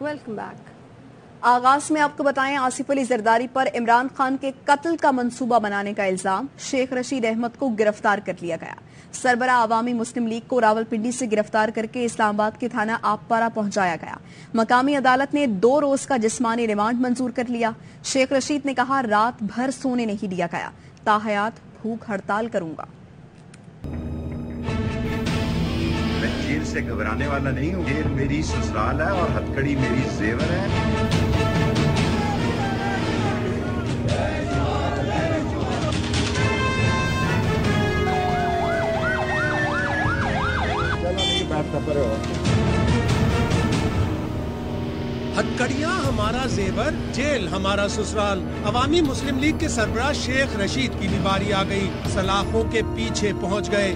Welcome back. आगाज में आपको बताएं, आसिफ अली जरदारी पर इमरान खान के कत्ल का मंसूबा बनाने का इल्जाम, शेख रशीद अहमद को गिरफ्तार कर लिया गया। सरबरा अवामी मुस्लिम लीग को रावलपिंडी से गिरफ्तार करके इस्लामाबाद के थाना आपपारा पहुंचाया गया। मकामी अदालत ने 2 रोज का जिस्मानी रिमांड मंजूर कर लिया। शेख रशीद ने कहा, रात भर सोने नहीं दिया गया, ताहयात भूख हड़ताल करूंगा। मैं जेल से घबराने वाला नहीं हूँ। जेल मेरी ससुराल है और हथकड़ी मेरी जेवर है। हथकड़ियां हमारा जेवर, जेल हमारा ससुराल। अवामी मुस्लिम लीग के सरबराह शेख रशीद की भी बारी आ गई। सलाखों के पीछे पहुंच गए।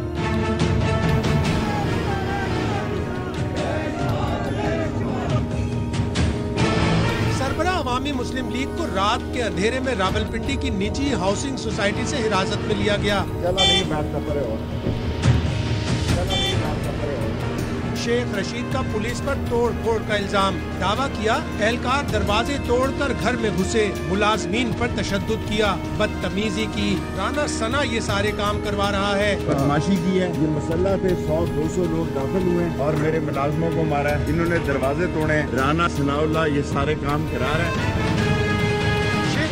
सरबराह अवामी मुस्लिम लीग को रात के अंधेरे में रावलपिंडी की निजी हाउसिंग सोसाइटी से हिरासत में लिया गया। शेख रशीद का पुलिस पर तोड़ फोड़ का इल्जाम। दावा किया, एहलकार दरवाजे तोड़कर घर में घुसे, मुलाजमीन पर तशद्दुद किया, बदतमीजी की। राना सना ये सारे काम करवा रहा है। बदमाशी की है, ये मसल्ला पे 100-200 लोग दाखिल हुए और मेरे मुलाजमों को मारा है। इन्होंने दरवाजे तोड़े। राना सनाउल्लाह ये सारे काम करा रहा है।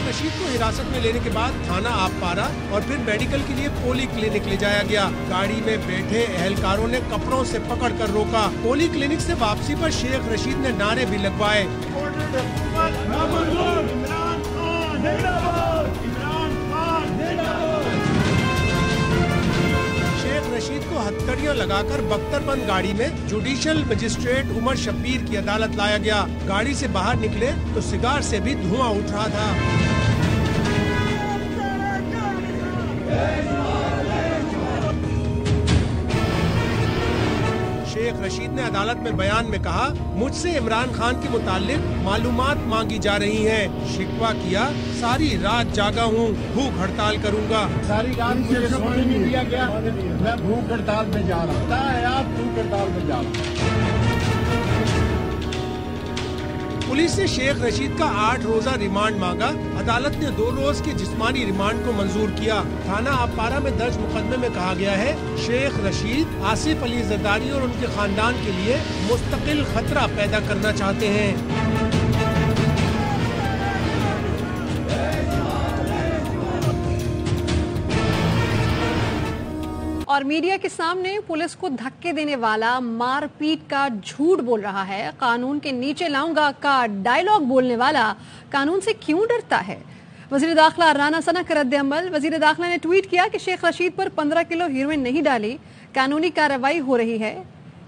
रशीद को हिरासत में लेने के बाद थाना आपपारा और फिर मेडिकल के लिए पोली क्लिनिक ले जाया गया। गाड़ी में बैठे एहलकारों ने कपड़ों से पकड़कर रोका। पोली क्लिनिक से वापसी पर शेख रशीद ने नारे भी लगवाए। शेख रशीद को हथकड़ियां लगाकर बख्तरबंद गाड़ी में जुडिशियल मजिस्ट्रेट उमर शब्बीर की अदालत लाया गया। गाड़ी से बाहर निकले तो सिगार से भी धुआं उठ रहा था। शेख रशीद ने अदालत में बयान में कहा, मुझसे इमरान खान के मुतालिक मालूमात मांगी जा रही हैं। शिकवा किया, सारी रात जागा हूँ, भूख हड़ताल करूँगा। सारी रात मुझे सोने नहीं दिया गया, मैं भूख हड़ताल पे जा रहा हूँ, भूख हड़ताल पे जा रहा हूँ। पुलिस ने शेख रशीद का 8 रोजा रिमांड मांगा। अदालत ने 2 रोज के जिस्मानी रिमांड को मंजूर किया। थाना आपपारा में दर्ज मुकदमे में कहा गया है, शेख रशीद आसिफ अली जरदारी और उनके खानदान के लिए मुस्तकिल खतरा पैदा करना चाहते हैं। और मीडिया के सामने पुलिस को धक्के देने वाला, मारपीट का झूठ बोल रहा है, कानून के नीचे लाऊंगा का डायलॉग बोलने वाला कानून से क्यों डरता है? वजीर दाखिला राना सना का रद्द अमल। वजीर दाखिला ने ट्वीट किया कि शेख रशीद पर 15 किलो हीरोइन नहीं डाली, कानूनी कार्रवाई हो रही है,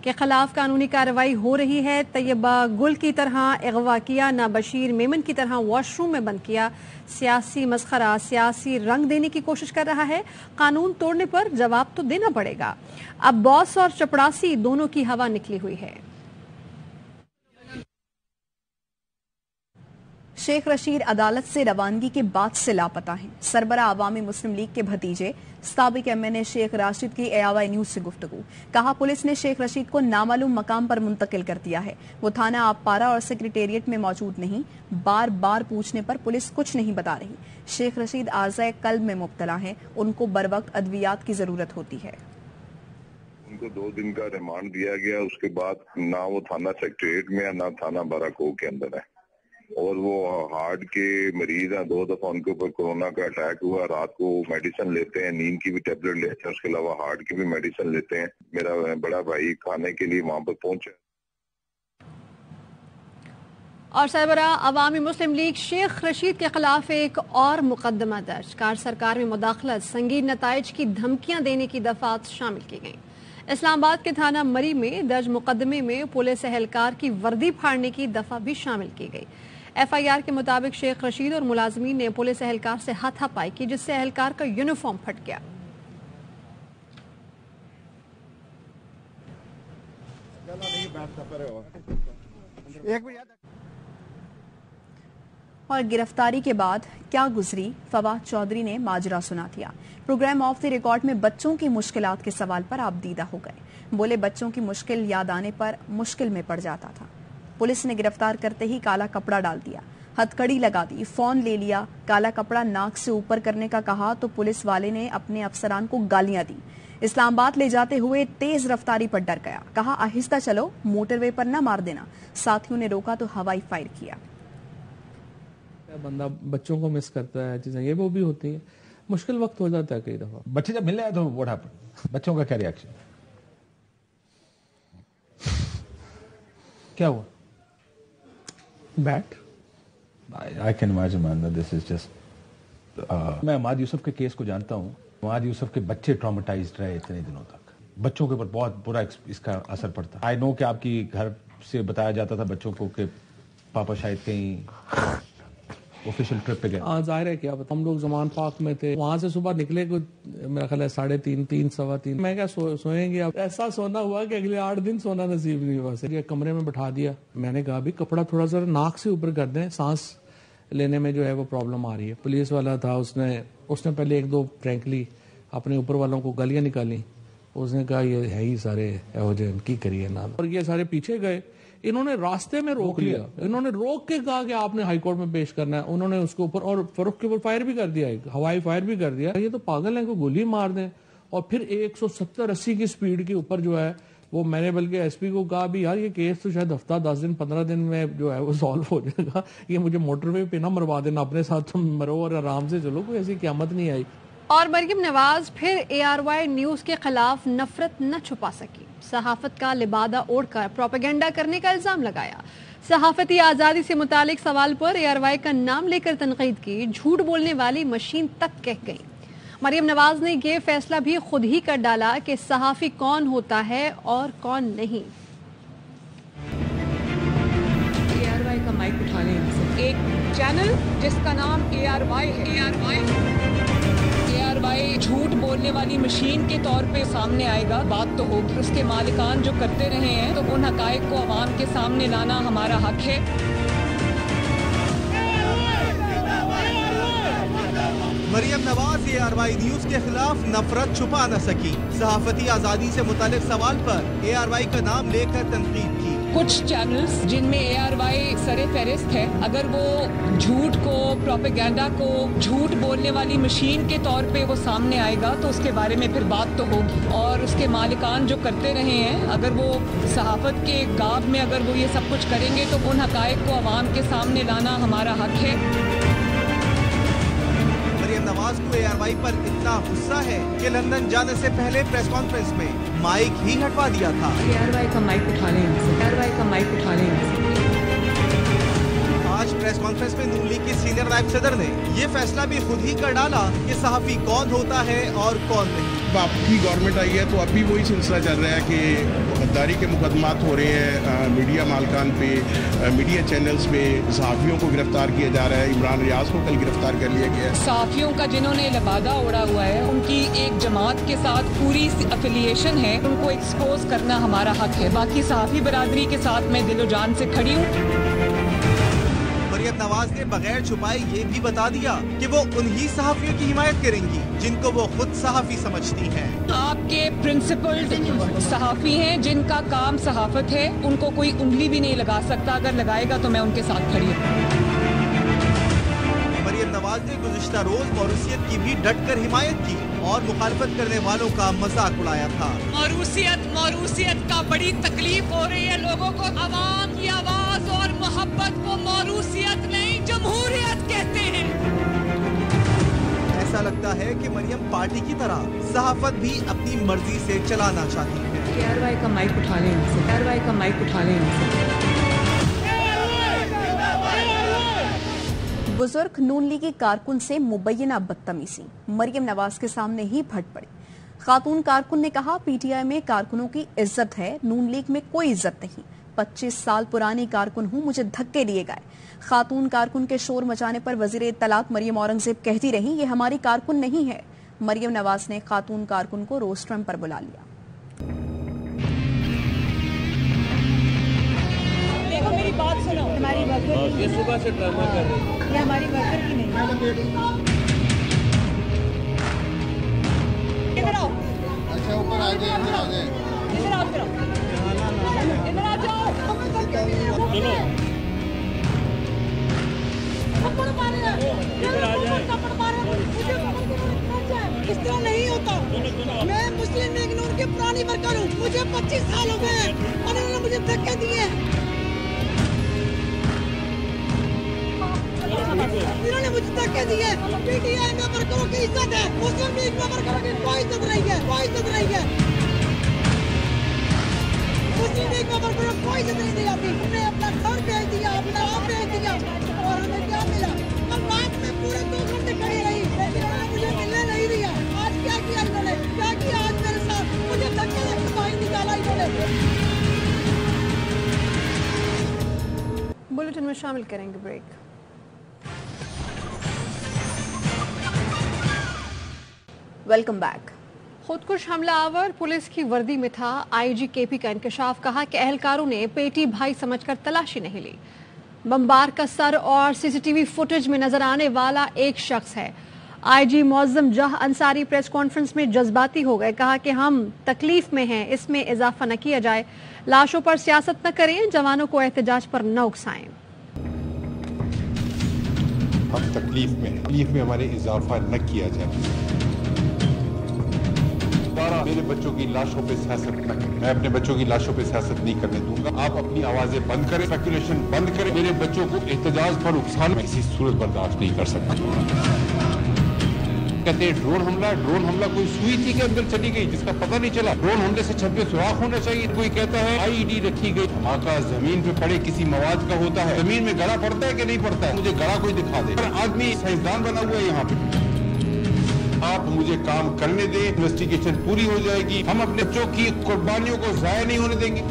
के खिलाफ कानूनी कार्रवाई हो रही है। तैयबा गुल की तरह अगवा किया, ना बशीर मेमन की तरह वॉशरूम में बंद किया। सियासी मस्खरा, सियासी रंग देने की कोशिश कर रहा है। कानून तोड़ने पर जवाब तो देना पड़ेगा। अब बॉस और चपड़ासी दोनों की हवा निकली हुई है। शेख रशीद अदालत से रवानगी के बाद से लापता हैं। सरबरा अवामी मुस्लिम लीग के भतीजे साबिक एमएनए शेख राशिद की एआवाई न्यूज से गुफ्तगू। कहा, पुलिस ने शेख रशीद को नामालूम मकाम पर मुंतकिल कर दिया है। वो थाना आपपारा और सेक्रेटेरिएट में मौजूद नहीं। बार बार पूछने पर पुलिस कुछ नहीं बता रही। शेख रशीद आर्ज़ाए कल्ब में मुब्तला है, उनको बरवक्त अद्वियात की जरूरत होती है। उनको 2 दिन का रिमांड दिया गया। उसके बाद ना वो थाना सेक्रेटेरिएट में है, ना थाना बाराको के अंदर है। और वो हार्ट के मरीज हैं। 2 दफा उनके ऊपर कोरोना का अटैक हुआ। रात को मेडिसिन लेते हैं, नींद की भी टेबलेट लेते हैं, उसके अलावा हार्ट की भी मेडिसिन लेते हैं। मेरा बड़ा भाई खाने के लिए वहां पर पहुंचा। और सरबरा अवामी मुस्लिम लीग शेख रशीद के खिलाफ एक और मुकदमा दर्ज। कार सरकार में मुदाखलत, संगीन नताइज की धमकियां देने की दफात शामिल की गई। इस्लामाबाद के थाना मरी में दर्ज मुकदमे में पुलिस एहलकार की वर्दी फाड़ने की दफा भी शामिल की गई। एफआईआर के मुताबिक शेख रशीद और मुलाजमीन ने पुलिस एहलकार से हाथापाई की, जिससे एहलकार का यूनिफॉर्म फट गया। और गिरफ्तारी के बाद क्या गुजरी, फवाद चौधरी ने माजरा सुना दिया। प्रोग्राम ऑफ द रिकॉर्ड में बच्चों की मुश्किलात के सवाल पर आप दीदा हो गए। बोले, बच्चों की मुश्किल याद आने पर मुश्किल में पड़ जाता था। पुलिस ने गिरफ्तार करते ही काला कपड़ा डाल दिया, हथकड़ी लगा दी, फोन ले लिया। काला कपड़ा नाक से ऊपर करने का कहा तो पुलिस वाले ने अपने अफसरान को गालियां दी। इस्लामाबाद ले जाते हुए तेज रफ्तारी पर डर गया, कहा आहिस्ता चलो, मोटरवे पर न मार देना। साथियों ने रोका तो हवाई फायर किया। बंदा बच्चों को मिस करता है, चीजें ये वो भी होती है, मुश्किल वक्त हो जाता है कई दफा। बच्चे जब मिलने आए तो व्हाट हैपेंड, बच्चों का क्या रिएक्शन, क्या हुआ? Bat I can imagine man, this is just मैं अमाद यूसुफ के केस को जानता हूँ। अमाद यूसुफ के बच्चे ट्रॉमेटाइज्ड रहे इतने दिनों तक, बच्चों के ऊपर बहुत बुरा इसका असर पड़ता। आई नो कि आपकी घर से बताया जाता था बच्चों को कि पापा शायद कहीं ऑफिशियल ट्रिप पे गए। जाहिर है क्या बता, हम लोग जमान पार्क में थे, वहां से सुबह निकले कुछ मेरा ख्याल है 3:30 सवा 3। मैं क्या सोएंगे अब, ऐसा सोना हुआ कि अगले 8 दिन सोना नसीब नहीं हुआ। ये कमरे में बैठा दिया, मैंने कहा भी कपड़ा थोड़ा सा नाक से ऊपर कर दें, सांस लेने में जो है वो प्रॉब्लम आ रही है। पुलिस वाला था, उसने पहले 1-2 फ्रैंकली अपने ऊपर वालों को गालियां निकाली। उसने कहा ये है ही सारे एवोजन की करिए ना, और ये सारे पीछे गए। इन्होंने रास्ते में रोक लिया, इन्होंने रोक के कहा कि आपने हाईकोर्ट में पेश करना है। उन्होंने उसके ऊपर और फरूख के ऊपर फायर भी कर दिया, हवाई फायर भी कर दिया। ये तो पागल है को गोली मार दें। और फिर 170-80 की स्पीड के ऊपर जो है वो, मैंने बल्कि एसपी को कहा भी यार ये केस तो शायद हफ्ता 10 दिन 15 दिन में जो है वो सॉल्व हो जाएगा, ये मुझे मोटरवे पे ना मरवा देना, अपने साथ तुम मरो और आराम से चलो, कोई ऐसी क़यामत नहीं आई। और मरियम नवाज फिर ARY न्यूज के खिलाफ नफरत न छुपा सकी, सहाफत का लिबादा ओढ़कर प्रोपेगेंडा करने का इल्जाम लगाया। सहाफती आजादी से मुतालिक सवाल पर ARY का नाम लेकर तनकीद की, झूठ बोलने वाली मशीन तक कह गई। मरियम नवाज ने यह फैसला भी खुद ही कर डाला कि सहाफी कौन होता है और कौन नहीं। ARY का माइक उठाने से एक चैनल जिसका नाम ARY है, ARY झूठ बोलने वाली मशीन के तौर पे सामने आएगा, बात तो होगी। उसके मालिकान जो करते रहे हैं तो उन हकायक को अवाम के सामने लाना हमारा हक है। मरियम नवाज ARY न्यूज के खिलाफ नफरत छुपा न सकी, सहाफती आजादी से मुतालिक सवाल पर ARY का नाम लेकर तनकीद की। कुछ चैनल्स जिनमें ARY सरे फहरिस्त है, अगर वो झूठ को, प्रोपेगेंडा को झूठ बोलने वाली मशीन के तौर पे वो सामने आएगा तो उसके बारे में फिर बात तो होगी। और उसके मालिकान जो करते रहे हैं, अगर वो सहाफत के गाब में अगर वो ये सब कुछ करेंगे तो उन हकायक को अवाम के सामने लाना हमारा हक है। मरियम नवाज को ARY पर इतना गुस्सा है कि लंदन जाने से पहले प्रेस कॉन्फ्रेंस में माइक ही हटवा दिया था। ARY का माइक उठाने से, ARY का माइक उठाने से। आज प्रेस कॉन्फ्रेंस में नून लीग के सीनियर नायब सदर ने ये फैसला भी खुद ही कर डाला कि सहाफी कौन होता है और कौन नहीं। आपकी गवर्नमेंट आई है तो अभी वही सिलसिला चल रहा है कि गद्दारी के मुकदमात हो रहे हैं मीडिया मालकान पे, मीडिया चैनल्स पे, सहाफियों को गिरफ्तार किया जा रहा है। इमरान रियाज को कल गिरफ्तार कर लिया गया है। सहाफियों का जिन्होंने लिबादा ओढ़ा हुआ है, उनकी एक जमात के साथ पूरी अफिलिएशन है, उनको एक्सपोज करना हमारा हक है। बाकी सहाफी बरादरी के साथ मैं दिलो जान से खड़ी हूँ। मरियम नवाज ने बगैर छुपाए ये भी बता दिया कि वो उन्हीं सहाफियों की हिमायत करेंगी जिनको वो खुद सहाफी समझती हैं। आपके प्रिंसिपल्ड सहाफी हैं, जिनका काम सहाफत है, उनको कोई उंगली भी नहीं लगा सकता, अगर लगाएगा तो मैं उनके साथ खड़ी हूँ। मरियम नवाज ने गुज़िश्ता रोज मौरूसियत की भी डट कर हिमायत की और मुखालफत करने वालों का मजाक उड़ाया था। मौरूसियत का बड़ी तकलीफ हो रही है लोगों को। अवाम की आवाज और मोहब्बत को मौरूसियत नहीं, जमहूरियत कहते हैं। ऐसा लगता है कि मरियम पार्टी की तरह सहाफत भी अपनी मर्जी से चलाना चाहती है। ARY का माइक उठाने से, ARY का माइक उठाने से। बुजुर्ग नून लीगी कारकुन से मुबैना बदतमीजी, मरियम नवाज के सामने ही फट पड़ी। खातून कारकुन ने कहा PTI में कारकुनों की इज्जत है, नून लीग में कोई इज्जत नहीं। 25 साल पुरानी कारकुन हूं, मुझे धक्के दिए गए। खातून कारकुन के शोर मचाने पर वजीर इत्तलात मरियम औरंगजेब कहती रही ये हमारी कारकुन नहीं है। मरियम नवाज ने खातून कारकुन को रोस्ट्रम पर बुला लिया। देखो मेरी बात सुनो, हमारी वर्कर ये सुबह से ड्रामा कर रही है, ये हमारी वर्कर की नहीं है। इधर आओ, अच्छा ऊपर आ जाए, इधर आ जाए, इधर आओ, इधर आ जाओ। मुस्लिम लीग नून की पुरानी वर्कर हूँ, मुझे 25 साल हो गए हैं और उन्होंने मुझे धक्के दिए। इन्होंने मुझे धक्के दिए। पीटीआई में वर्करों की इज्जत है, मुस्लिम लीग में वर्करों की कोई इज्जत नहीं है, कोई इज्जत नहीं है। मुस्लिम लीग में वर्करों को कोई इज्जत नहीं दी जाती। हमने अपना घर भेज दिया, अपना आप भेज दिया और हमें क्या मिला? कल रात में पूरे 2 घंटे खड़ी रही, लेकिन उन्होंने मुझे मिलने नहीं दिया। आज क्या किया इन्होंने? क्या किया आज मेरे साथ? मुझे धक्के देकर बाहर निकाला इन्होंने। बुलेटिन में शामिल करेंगे ब्रेक। Welcome back. खुदकुश हमलावर पुलिस की वर्दी में था। आईजी केपी का इंकशाफ, कहा कि अहलकारों ने पेटी भाई समझकर तलाशी नहीं ली। बमबार का सर और सीसीटीवी फुटेज में नजर आने वाला एक शख्स है। आईजी मौज़म जह अंसारी प्रेस कॉन्फ्रेंस में जज्बाती हो गए, कहा कि हम तकलीफ में हैं, इसमें इजाफा न किया जाए, लाशों पर सियासत न करें, जवानों को एहतजाज पर न उकसाएं। हम तकलीफ में हमारे इजाफा न किया जाए। मेरे बच्चों की लाशों पे सियासत न करें, मैं अपने बच्चों की लाशों पे सियासत नहीं करने दूंगा। आप अपनी आवाजें बंद करें, स्पेकुलेशन बंद करें। मेरे बच्चों को एहतजाज पर उकसाना किसी सूरत बर्दाश्त नहीं कर सकता। कहते हैं ड्रोन हमला कोई सुई थी के अंदर चली गई जिसका पता नहीं चला। ड्रोन हमले से छत पे सुराख होना चाहिए। कोई कहता है आईईडी रखी गई, धमाका जमीन पे पड़े किसी मवाद का होता है, जमीन में गड़ा पड़ता है कि नहीं पड़ता है? मुझे गड़ा कोई दिखा दे। आदमी साइंसदान बना हुआ है यहाँ पे। आप मुझे काम करने दें, इन्वेस्टिगेशन पूरी हो जाएगी। हम अपने बच्चों की कुर्बानियों को जाया नहीं होने देंगे।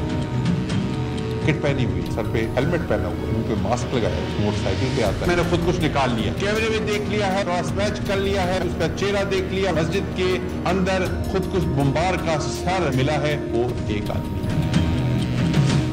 किट पहनी हुई, सर पे हेलमेट पहना हुआ, मुंह पे मास्क लगाया, मोटरसाइकिल पे आता है। मैंने खुद कुछ निकाल लिया, कैमरे में देख लिया है, क्रॉस मैच कर लिया है, उसका चेहरा देख लिया। मस्जिद के अंदर खुद कुछ बमबार का सर मिला है, वो एक आदमी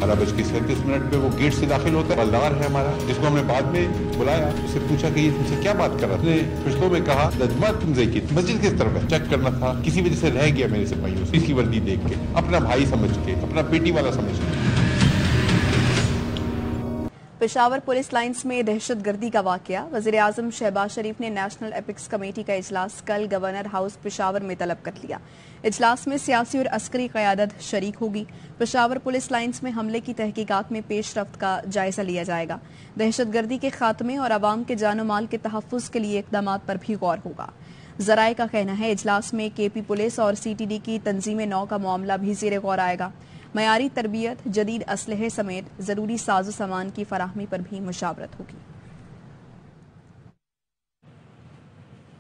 12:37 पे वो गेट से दाखिल होता है। हवलदार है हमारा, जिसको हमने बाद में बुलाया, उससे पूछा कि ये तुमसे क्या बात कर रहा है? पिछलों में कहा लजमत तुमसे की मस्जिद किस तरफ है, चेक करना था। किसी वजह से रह गया मेरे सिपाहियों से, इसकी वर्दी देख के, अपना भाई समझ के, अपना बेटी वाला समझ के। पेशावर पुलिस लाइंस में दहशतगर्दी का वाकया। वजीर आजम शहबाज शरीफ ने नेशनल एपिक्स कमेटी का इजलास कल गवर्नर हाउस पेशावर में तलब कर लिया। इजलास में सियासी और अस्करी क़यादत शरीक होगी। पेशावर पुलिस लाइंस में हमले की तहकीकात में पेशरफ्त का जायजा लिया जाएगा। दहशतगर्दी के खात्मे और आवाम के जानो माल के तहफ़्फ़ुज़ के लिए इक़दामात पर भी गौर होगा। ज़राए का कहना है इजलास में केपी पुलिस और CTD की तंजीम नौ का मामला भी ज़ेर गौर आएगा। मयारी तरबियत, जदीद असलहे समेत जरूरी साजो सामान की फराहमी पर भी मुशावरत होगी।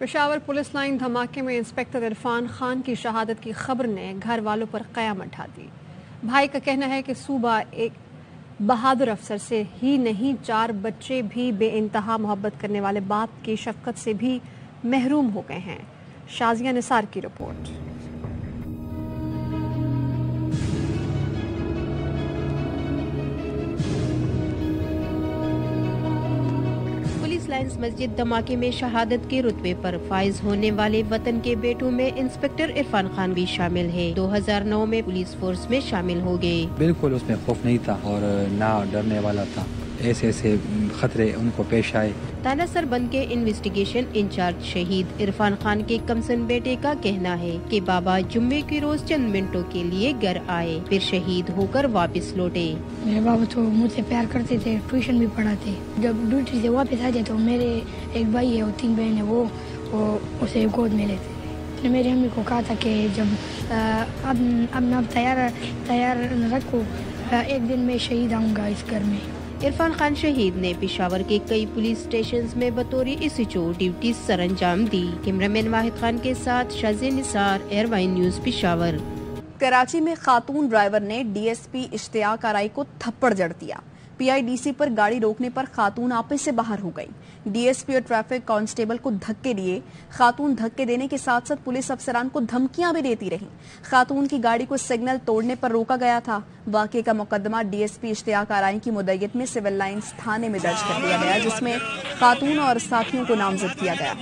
पेशावर पुलिस लाइन धमाके में इंस्पेक्टर इरफान खान की शहादत की खबर ने घर वालों पर क़यामत ढा दी। भाई का कहना है कि सूबा एक बहादुर अफसर से ही नहीं, 4 बच्चे भी बेइंतहा मोहब्बत करने वाले बाप की शफकत से भी महरूम हो गए हैं। शाजिया निसार की रिपोर्ट। लाइंस मस्जिद धमाके में शहादत के रुतबे पर फाइज होने वाले वतन के बेटों में इंस्पेक्टर इरफान खान भी शामिल है। 2009 में पुलिस फोर्स में शामिल हो गए। बिल्कुल उसमें खौफ नहीं था और ना डरने वाला था। ऐसे ऐसे खतरे उनको पेश आए। थाना सरबंद के इन्वेस्टिगेशन इंचार्ज शहीद इरफान खान के कमसन बेटे का कहना है कि बाबा जुम्मे के रोज चंद मिनटों के लिए घर आए, फिर शहीद होकर वापस लौटे। मेरे बाबा तो मुझसे प्यार करते थे, ट्यूशन भी पढ़ाते। जब ड्यूटी से वापस आ जाते तो मेरे एक भाई है और 3 बहन है, वो उसे गोद में लेते। मेरी अम्मी को कहा था कि जब अब तैयार रखो, एक दिन में शहीद आऊँगा इस घर में। इरफान खान शहीद ने पेशावर के कई पुलिस स्टेशंस में बतौर SHO ड्यूटी सरंजाम दी। कैमरामैन वाहिद खान के साथ शाजिया निसार, एयरवाइन न्यूज पेशावर। कराची में खातून ड्राइवर ने DSP इश्तियाक आराई को थप्पड़ जड़ दिया। PIDC पर गाड़ी रोकने पर खातून आपे से बाहर हो गई। DSP और ट्रैफिक कांस्टेबल को धक्के दिए। खातून धक्के देने के साथ साथ पुलिस अफसरान को धमकियां भी देती रहीं। खातून की गाड़ी को सिग्नल तोड़ने पर रोका गया था। वाकये का मुकदमा DSP इश्तियाक आराई की मुद्दत में सिविल लाइंस थाने में दर्ज कर दिया गया, जिसमें खातून और साथियों को नामजद किया गया।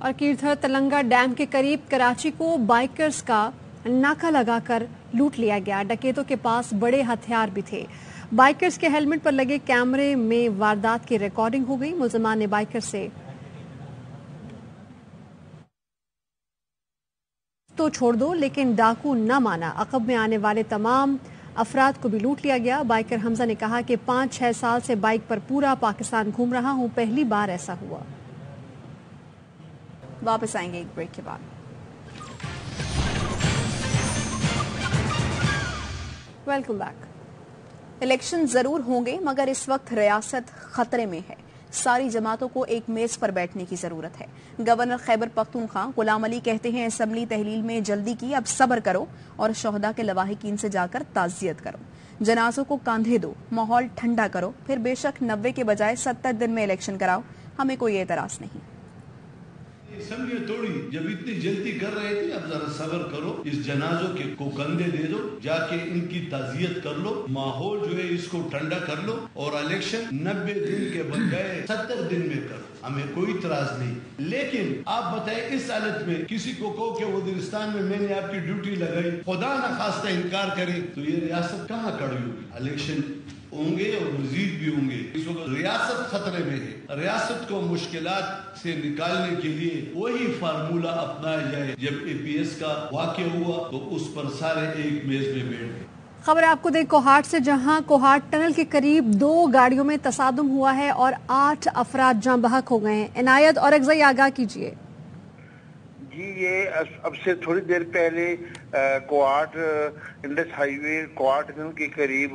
और कीरथर तलंगा डैम के करीब कराची को बाइकर्स का नाका लगाकर लूट लिया गया। डकैतों के पास बड़े हथियार भी थे। बाइकर्स के हेलमेट पर लगे कैमरे में वारदात की रिकॉर्डिंग हो गई। मुलजमान ने बाइकर से तो छोड़ दो, लेकिन डाकू न माना। अक़ब में आने वाले तमाम अफराद को भी लूट लिया गया। बाइकर हमजा ने कहा कि 5-6 साल से बाइक पर पूरा पाकिस्तान घूम रहा हूं, पहली बार ऐसा हुआ। वापस आएंगे एक ब्रेक के बाद। Welcome back. इलेक्शन जरूर होंगे, मगर इस वक्त रियासत खतरे में है। सारी जमातों को एक मेज पर बैठने की जरूरत है। गवर्नर खैबर पख्तूनख्वा गुलाम अली कहते हैं, असेंबली तहलील में जल्दी की, अब सब्र करो और शोहदा के लवाहिकीन से जाकर ताज़ियत करो, जनाजों को कांधे दो, माहौल ठंडा करो, फिर बेशक 90 के बजाय 70 दिन में इलेक्शन कराओ, हमें कोई एतराज नहीं। असेंबली तोड़ी जब इतनी जल्दी कर रहे थे, अब जरा सब्र करो, इस जनाजों के को कंधे दे दो, जाके इनकी ताजियत कर लो, माहौल जो है इसको ठंडा कर लो और इलेक्शन 90 दिन के बजाय 70 दिन में करो, हमें कोई इतराज नहीं। लेकिन आप बताएं, इस हालत में किसी को कहो कि वजीरिस्तान में मैंने आपकी ड्यूटी लगाई, खुदा न खास्ता इनकार करे, तो ये रियासत कहाँ खड़ी होगी? इलेक्शन होंगे और मजीद भी होंगे। इस वक्त रियासत खतरे में है। रियासत को मुश्किलात से निकालने के लिए वही फार्मूला अपनाया जाए। जब APS का वाक़या हुआ तो उस पर सारे एक मेज में बैठ गए। खबर आपको दें कोहाट से, जहां कोहाट टनल के करीब 2 गाड़ियों में तसादुम हुआ है और 8 अफराद जाँ बहक हो गए हैं। इनायत और अगज़ई आगाह कीजिए। जी, ये अब से थोड़ी देर पहले कोहाट इंडस हाईवे कोहाट के करीब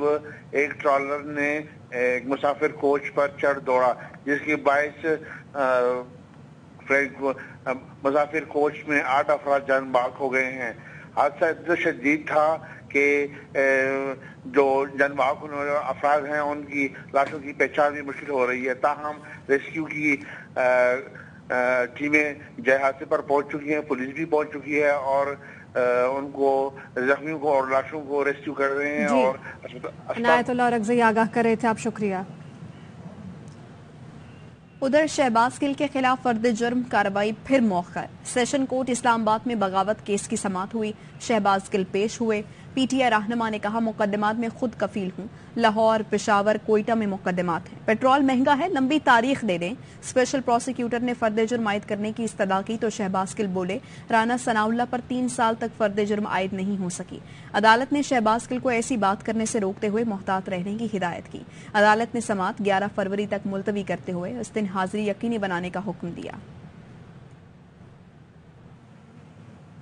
एक ट्रॉलर ने एक मुसाफिर कोच पर चढ़ दौड़ा, जिसके बायस मुसाफिर कोच में 8 अफराद जान बाग हो गए हैं। हादसा इतना शदीद था कि जो जानबाग होने वाले अफराद हैं उनकी लाशों की पहचान भी मुश्किल हो रही है। ताहम रेस्क्यू की टीमें जय हादसे पर पहुंच चुकी हैं, पुलिस भी पहुंच चुकी है और उनको जख्मियों को और लाशों को रेस्क्यू कर रहे हैं। और इनायतुल्लाह और अगज़ई आगाह कर रहे थे आप, शुक्रिया। उधर शहबाज गिल के खिलाफ फर्द जुर्म कार्रवाई फिर मौखर। सेशन कोर्ट इस्लामाबाद में बगावत केस की समाअत हुई। शहबाज गिल पेश हुए। PTI रहनुमा ने कहा, मुकदमात में खुद कफील हूँ, लाहौर, पेशावर, कोयटा में मुकदमात हैं, पेट्रोल महंगा है, लंबी तारीख दे दें। स्पेशल प्रोसिक्यूटर ने फर्द जुर्म आयद करने की इस्तदा की तो शहबाज गिल बोले, राना सनाउल्लाह पर 3 साल तक फर्द जुर्म आयद नहीं हो सकी। अदालत ने शहबाज गिल को ऐसी बात करने से रोकते हुए मोहतात रहने की हिदायत की। अदालत ने समाअत 11 फरवरी तक मुलतवी करते हुए इस दिन हाजिरी यकीनी बनाने का हुक्म दिया।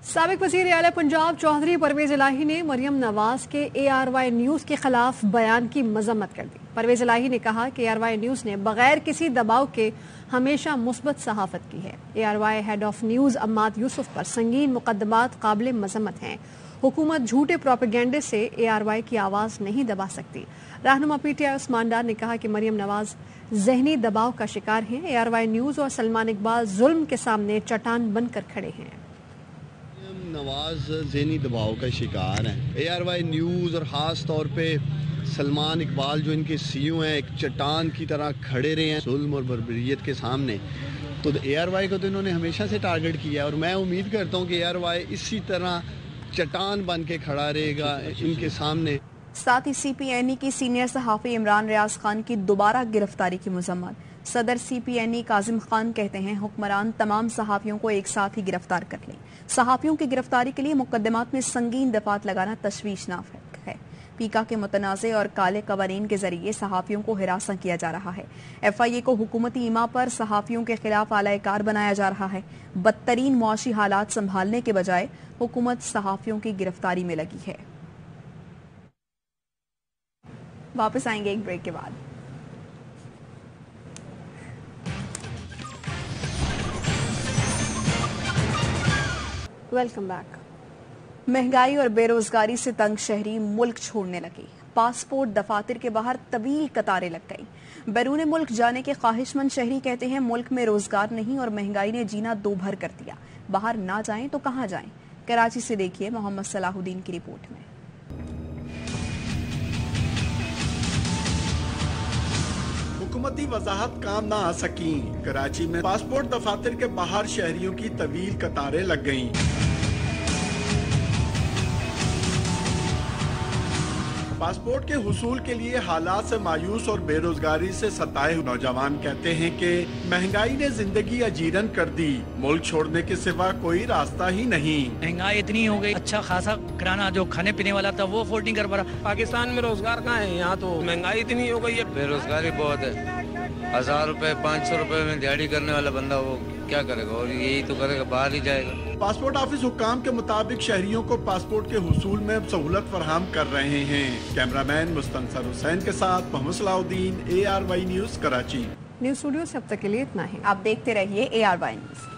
साबिक वज़ीर आला पंजाब चौधरी परवेज इलाही ने मरियम नवाज के ARY न्यूज़ के खिलाफ बयान की मजम्मत कर दी। परवेज इलाही ने कहा कि ARY न्यूज़ ने बगैर किसी दबाव के हमेशा मुस्बत सहाफत की है। ARY head of news Ammad Yusuf पर संगीन मुकदमात काबिल मजम्मत हैं। हुकूमत झूठे प्रोपेगेंडे से ARY की आवाज़ नहीं दबा सकती। रहनुमा PTI उस्मान डार ने कहा कि मरियम नवाज जहनी दबाव का शिकार हैं। ARY न्यूज़ और सलमान इकबाल जुल्म के सामने चट्टान बनकर खड़े हैं। नवाज ज़हनी दबाव का शिकार हैं। ARY न्यूज़ और ख़ास तौर पे सलमान इकबाल जो इनके CEO हैं, एक चट्टान की तरह खड़े रहे हैं जुल्म और बर्बरियत के सामने। तो ARY को तो इन्होंने हमेशा से टारगेट किया और मैं उम्मीद करता हूँ कि ARY इसी तरह चट्टान बन के खड़ा रहेगा इनके सामने। साथ ही CPNE की सीनियर सहाफ़ी इमरान रियाज खान की दोबारा गिरफ्तारी की मजम्मत। सदर CPNE काजिम खान कहते हैं, हुक्मरान तमाम सहाफ़ियों को एक साथ ही गिरफ्तार कर लें। सहाफ़ियों की गिरफ्तारी के लिए मुकदमात में संगीन दफात लगाना तशवीशनाक है। पीका के मुतनाज़े और काले कवानीन के जरिए सहाफ़ियों को हिरासत किया जा रहा है। FIA को हुकूमती ईमा पर सहाफ़ियों के खिलाफ आलाकार बनाया जा रहा है। बदतरीन मुआशी हालात संभालने के बजाय हुकूमत सहाफ़ियों की गिरफ्तारी में लगी है। वापस आएंगे एक ब्रेक के बाद। Welcome back. महंगाई और बेरोजगारी से तंग शहरी मुल्क छोड़ने लगे। पासपोर्ट दफातर के बाहर तवील कतारें लग गई। बैरून मुल्क जाने के ख्वाहिशमंद शहरी कहते हैं, मुल्क में रोजगार नहीं और महंगाई ने जीना दो भर कर दिया। बाहर ना जाएं तो कहां जाएं? कराची से देखिए मोहम्मद सलाहुद्दीन की रिपोर्ट में। हुकूमती वजाहत काम ना आ सकी। कराची में पासपोर्ट दफातर के बाहर शहरियों की तवील कतारें लग गईं। पासपोर्ट के हुसूल के लिए हालात से मायूस और बेरोजगारी से सताए नौजवान कहते हैं कि महंगाई ने जिंदगी अजीरन कर दी, मुल्क छोड़ने के सिवा कोई रास्ता ही नहीं। महंगाई इतनी हो गई, अच्छा खासा किराना जो खाने पीने वाला था वो अफोर्ड नहीं कर पा रहा। पाकिस्तान में रोजगार कहाँ है, यहाँ तो महंगाई इतनी हो गई है, बेरोजगारी बहुत है। 1000 रुपए 500 रुपए में दिहाड़ी करने वाला बंदा वो क्या करेगा, और यही तो करेगा, बाहर ही जाएगा। पासपोर्ट ऑफिस हुक्काम के मुताबिक शहरियों को पासपोर्ट के हुसूल में सहूलत फराहम कर रहे हैं। कैमरामैन मुस्तनसर हुसैन के साथ Mohammad Salahuddin, ARY news Karachi. News studio से अब तक के लिए इतना ही। आप देखते रहिए ARY न्यूज।